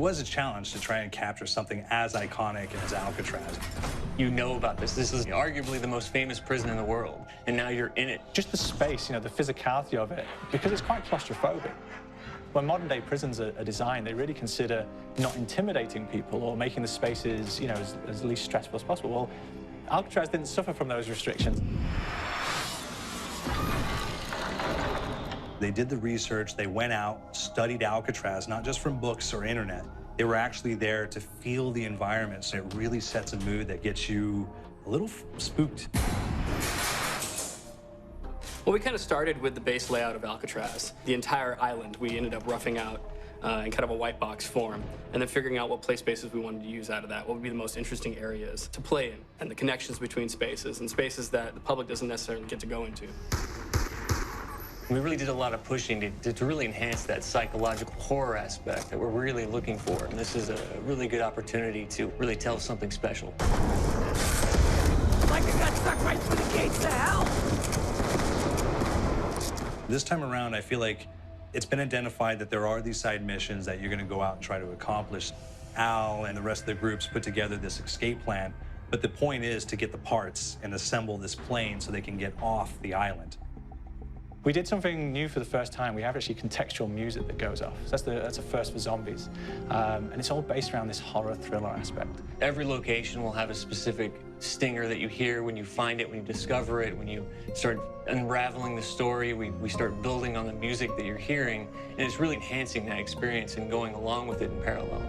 was a challenge to try and capture something as iconic as Alcatraz. You know about this. This is arguably the most famous prison in the world, and now you're in it. Just the space, the physicality of it, because it's quite claustrophobic. When modern-day prisons are designed, they really consider not intimidating people or making the spaces, as least stressful as possible. Well, Alcatraz didn't suffer from those restrictions. They did the research, they went out, studied Alcatraz, not just from books or internet. They were actually there to feel the environment, so it really sets a mood that gets you a little spooked. Well, we kind of started with the base layout of Alcatraz. The entire island we ended up roughing out in kind of a white box form, and then figuring out what play spaces we wanted to use out of that, what would be the most interesting areas to play in, and the connections between spaces, and spaces that the public doesn't necessarily get to go into. We really did a lot of pushing to really enhance that psychological horror aspect that we're really looking for. And this is a really good opportunity to really tell something special. Like I got stuck right through the gates to hell! This time around, I feel like it's been identified that there are these side missions that you're going to go out and try to accomplish. Al and the rest of the groups put together this escape plan, but the point is to get the parts and assemble this plane so they can get off the island. We did something new for the first time. We have actually contextual music that goes off. So that's a first for zombies. And it's all based around this horror thriller aspect. Every location will have a specific stinger that you hear when you find it, when you discover it, when you start unraveling the story. We start building on the music that you're hearing, and it's really enhancing that experience and going along with it in parallel.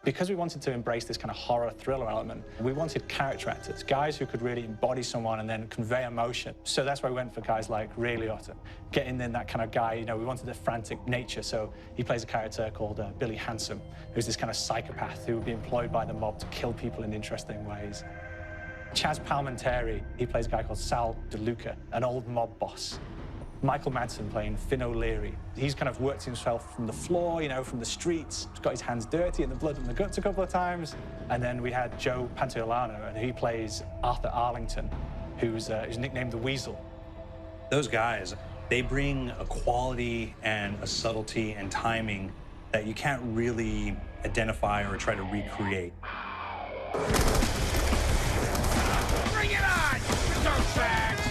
Because we wanted to embrace this kind of horror thriller element, we wanted character actors, guys who could really embody someone and then convey emotion. So that's why we went for guys like Ray Liotta, getting in that kind of guy, we wanted a frantic nature. So he plays a character called Billy Handsome, who's this kind of psychopath who would be employed by the mob to kill people in interesting ways. Chaz Palminteri, he plays a guy called Sal DeLuca, an old mob boss. Michael Madsen playing Finn O'Leary. He's kind of worked himself from the floor, from the streets. He's got his hands dirty in the blood and the guts a couple of times. And then we had Joe Pantoliano, and he plays Arthur Arlington, who's nicknamed the Weasel. Those guys, they bring a quality and a subtlety and timing that you can't really identify or try to recreate. Bring it on, dirtbags!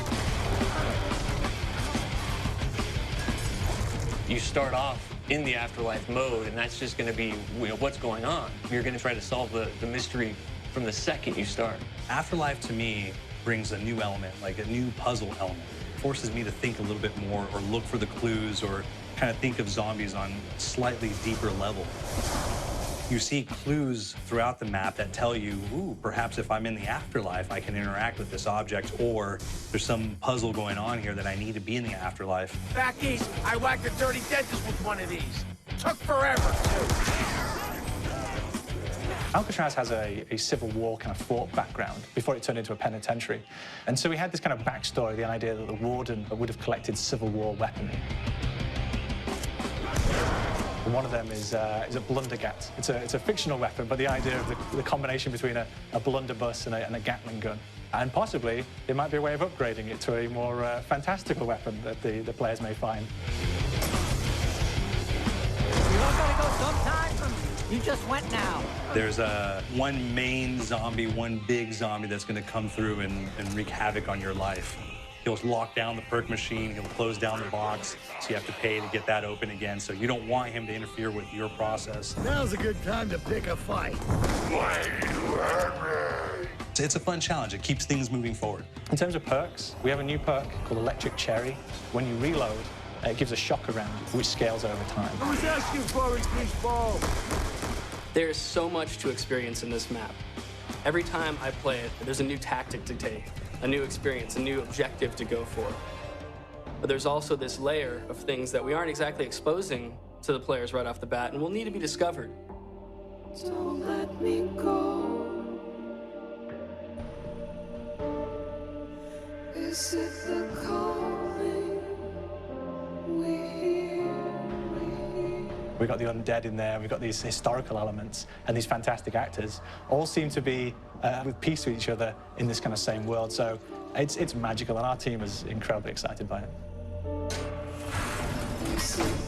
You start off in the afterlife mode, and that's just going to be what's going on. You're going to try to solve the mystery from the second you start. Afterlife, to me, brings a new element, like a new puzzle element. It forces me to think a little bit more or look for the clues or kind of think of zombies on a slightly deeper level. You see clues throughout the map that tell you, ooh, perhaps if I'm in the afterlife, I can interact with this object, or there's some puzzle going on here that I need to be in the afterlife. Back east, I whacked a dirty dentist with one of these. Took forever, too. Alcatraz has a Civil War kind of fort background before it turned into a penitentiary. And so we had this kind of backstory, the idea that the warden would have collected Civil War weaponry. One of them is a blundergat. It's a fictional weapon, but the idea of the combination between a blunderbuss and a Gatling gun. And possibly, it might be a way of upgrading it to a more fantastical weapon that the players may find. You all gotta go sometime? You just went now. There's one main zombie, one big zombie that's going to come through and wreak havoc on your life. He'll lock down the perk machine, he'll close down the box, so you have to pay to get that open again. So you don't want him to interfere with your process. Now's a good time to pick a fight. It's a fun challenge. It keeps things moving forward. In terms of perks, we have a new perk called Electric Cherry. When you reload, it gives a shock around, which scales over time. I was asking for it, baseball. There's so much to experience in this map. Every time I play it, there's a new tactic to take, a new experience, a new objective to go for. But there's also this layer of things that we aren't exactly exposing to the players right off the bat and will need to be discovered. Don't let me go. Is it the calling we hear? We've got the undead in there, we've got these historical elements, and these fantastic actors all seem to be with peace with each other in this kind of same world. So It's magical, and our team is incredibly excited by it. This is